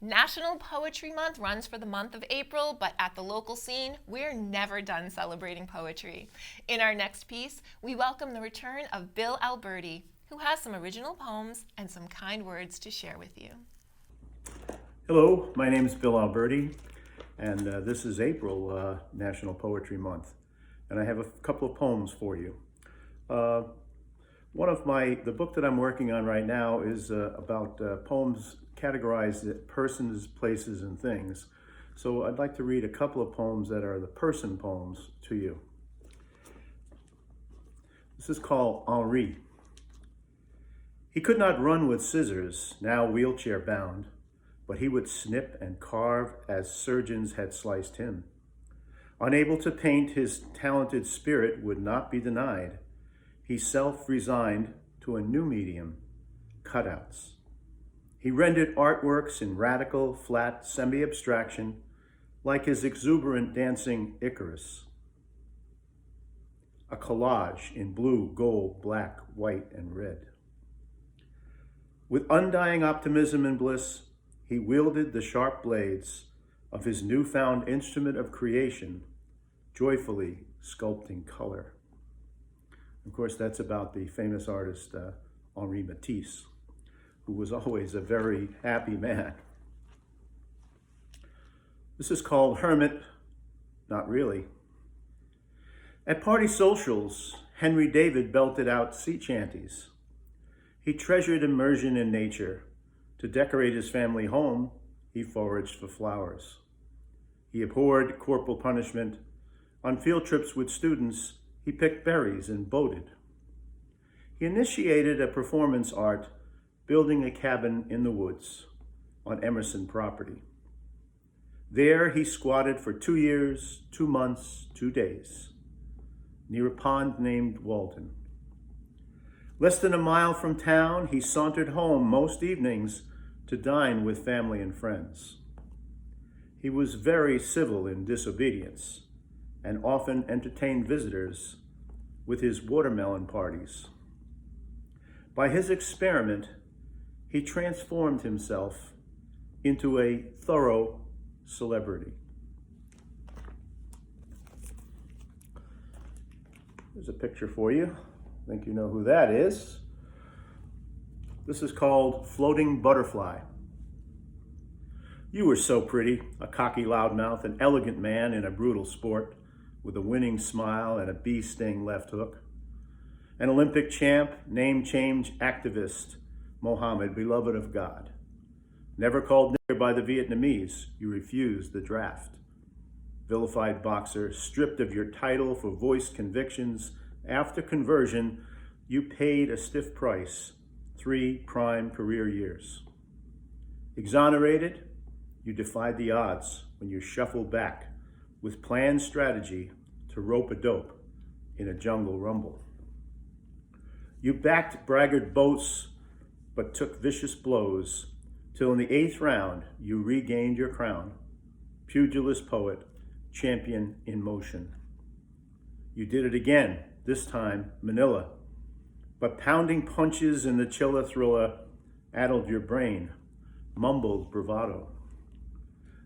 National Poetry Month runs for the month of April, but at the local scene, we're never done celebrating poetry. In our next piece, we welcome the return of Bill Alberti, who has some original poems and some kind words to share with you. Hello, my name is Bill Alberti, and this is April National Poetry Month, and I have a couple of poems for you. The book that I'm working on right now is about poems categorized as persons, places, and things. So I'd like to read a couple of poems that are the person poems to you. This is called Henri. He could not run with scissors, now wheelchair bound, but he would snip and carve as surgeons had sliced him. Unable to paint, his talented spirit would not be denied. He self-resigned to a new medium, cutouts. He rendered artworks in radical, flat, semi-abstraction, like his exuberant dancing Icarus. A collage in blue, gold, black, white, and red. With undying optimism and bliss, he wielded the sharp blades of his newfound instrument of creation, joyfully sculpting color. Of course, that's about the famous artist Henri Matisse, who was always a very happy man. This is called Hermit, not really. At party socials, Henry David belted out sea chanties. He treasured immersion in nature. To decorate his family home, he foraged for flowers. He abhorred corporal punishment. On field trips with students, he picked berries and boated. He initiated a performance art, building a cabin in the woods on Emerson property. There he squatted for 2 years, 2 months, 2 days, near a pond named Walden. Less than a mile from town, he sauntered home most evenings to dine with family and friends. He was very civil in disobedience and often entertained visitors with his watermelon parties. By his experiment, he transformed himself into a thorough celebrity. Here's a picture for you. I think you know who that is. This is called Floating Butterfly. You were so pretty, a cocky loudmouth, an elegant man in a brutal sport, with a winning smile and a bee-sting left hook. An Olympic champ, name change activist, Mohammed, beloved of God. Never called nigger by the Vietnamese, you refused the draft. Vilified boxer, stripped of your title for voiced convictions, after conversion, you paid a stiff price, 3 prime career years. Exonerated, you defied the odds when you shuffled back with planned strategy to rope a dope in a jungle rumble. You backed braggart boats, but took vicious blows, till in the 8th round, you regained your crown, pugilist poet, champion in motion. You did it again, this time Manila, but pounding punches in the chilla thriller addled your brain, mumbled bravado.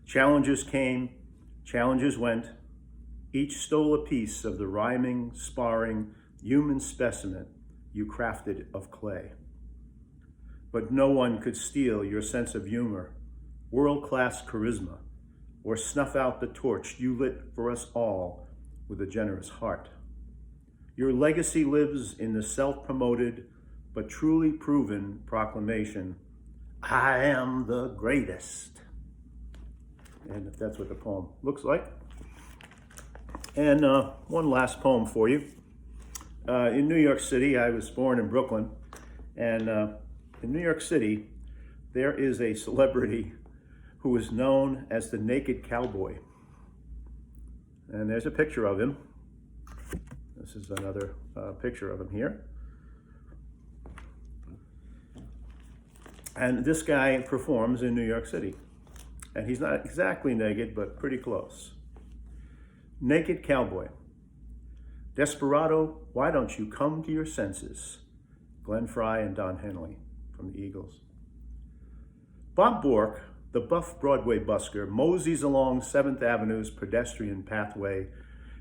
Challenges came, challenges went, each stole a piece of the rhyming, sparring, human specimen you crafted of clay. But no one could steal your sense of humor, world-class charisma, or snuff out the torch you lit for us all with a generous heart. Your legacy lives in the self-promoted but truly proven proclamation, I am the greatest. And that's what the poem looks like. And one last poem for you. In New York City, I was born in Brooklyn, and in New York City, there is a celebrity who is known as the Naked Cowboy. And there's a picture of him. This is another picture of him here. And this guy performs in New York City. And he's not exactly naked, but pretty close. Naked Cowboy. Desperado, why don't you come to your senses? Glenn Frey and Don Henley from the Eagles. Bob Bork the buff Broadway busker moseys along 7th Avenue's pedestrian pathway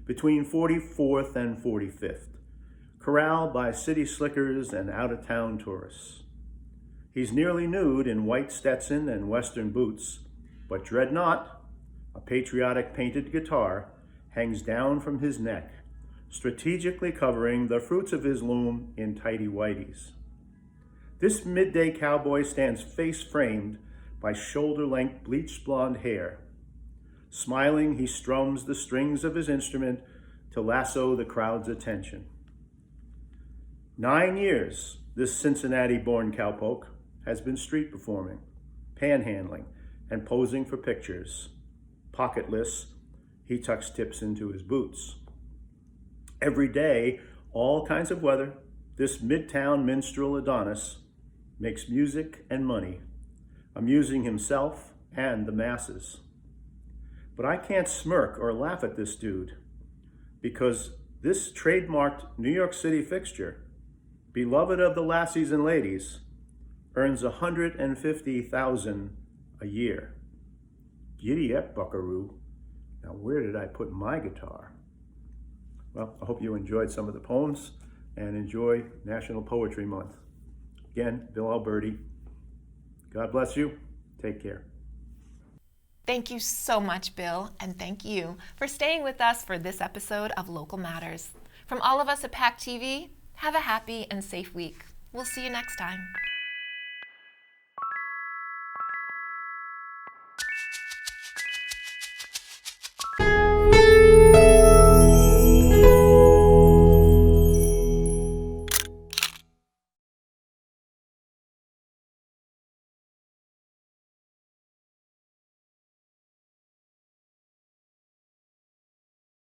between 44th and 45th, corralled by city slickers and out-of-town tourists. He's nearly nude in white Stetson and Western boots, but dread not, a patriotic painted guitar hangs down from his neck, strategically covering the fruits of his loom in tighty-whities. This midday cowboy stands face-framed by shoulder-length bleached blonde hair. Smiling, he strums the strings of his instrument to lasso the crowd's attention. 9 years, this Cincinnati-born cowpoke has been street performing, panhandling, and posing for pictures. Pocketless, he tucks tips into his boots. Every day, all kinds of weather, this midtown minstrel Adonis makes music and money, amusing himself and the masses. But I can't smirk or laugh at this dude, because this trademarked New York City fixture, beloved of the lassies and ladies, earns $150,000 a year. Giddy up, buckaroo. Now where did I put my guitar? Well, I hope you enjoyed some of the poems and enjoy National Poetry Month. Again, Bill Alberti. God bless you. Take care. Thank you so much, Bill, and thank you for staying with us for this episode of Local Matters. From all of us at PAC TV, have a happy and safe week. We'll see you next time.